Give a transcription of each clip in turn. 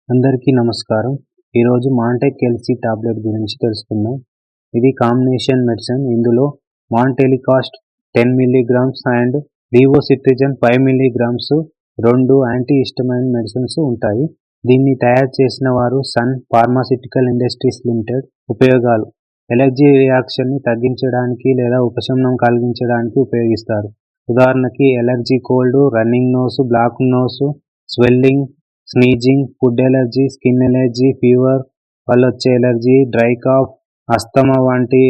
అందరికీ నమస్కారం. ఈరోజు మాంటెక్ ఎల్‌సి టాబ్లెట్ గురించి తెలుసుకుందాం. ఇది కాంబినేషన్ మెడిసిన్. ఇందులో montelukast 10 milligrams and levocetirizine 5 milligrams 2 anti histamine medicines ఉంటాయి. దీన్ని తయారు చేసిన వారు సన్ ఫార్మాస్యూటికల్ ఇండస్ట్రీస్ లిమిటెడ్. ఉపయోగాలు: ఎలర్జీ రియాక్షన్ని తగ్గించడానికి లేదా ఉపశమనం కలిగించడానికి ఉపయోగిస్తారు. ఉదాహరణకి allergy cold, running nose, block nose, swelling, sneezing, food allergy, skin allergy, fever వల్ల వచ్చే ఎలర్జీ, డ్రై కాఫ్, అస్తమా వంటి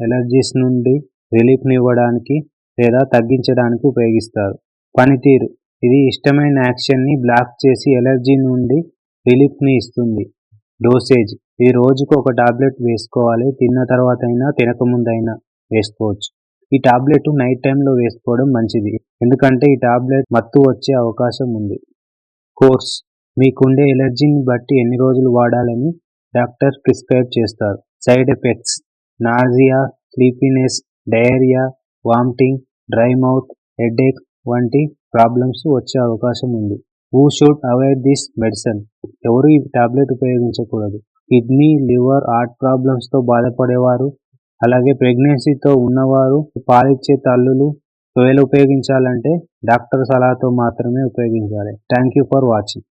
ఎలర్జీస్ నుండి రిలీఫ్ని ఇవ్వడానికి లేదా తగ్గించడానికి ఉపయోగిస్తారు. పనితీరు: ఇది హిస్టమైన్ యాక్షన్ని బ్లాక్ చేసి ఎలర్జీ నుండి రిలీఫ్ని ఇస్తుంది. డోసేజ్: ఇది రోజుకు 1 టాబ్లెట్ వేసుకోవాలి. తిన్న తర్వాత అయినా తినకముందైనా వేసుకోవచ్చు. ఈ టాబ్లెట్ నైట్ టైంలో వేసుకోవడం మంచిది, ఎందుకంటే ఈ టాబ్లెట్ మత్తు వచ్చే అవకాశం ఉంది. కోర్స్: మీకుండే ఎలర్జీని బట్టి ఎన్ని రోజులు వాడాలని డాక్టర్ ప్రిస్క్రైబ్ చేస్తారు. Side effects: nausea, sleepiness, diarrhoea, vomiting, dry mouth, headache వంటి ప్రాబ్లమ్స్ వచ్చే అవకాశం ఉంది. Who should avoid this medicine? ఎవరు ఈ టాబ్లెట్ ఉపయోగించకూడదు? కిడ్నీ, లివర్, హార్ట్ ప్రాబ్లమ్స్తో బాధపడేవారు, అలాగే ప్రెగ్నెన్సీతో ఉన్నవారు, పాలిచ్చే తల్లులు. ఒకవేళ ఉపయోగించాలంటే డాక్టర్ సలహాతో మాత్రమే ఉపయోగించాలి. Thank you for watching.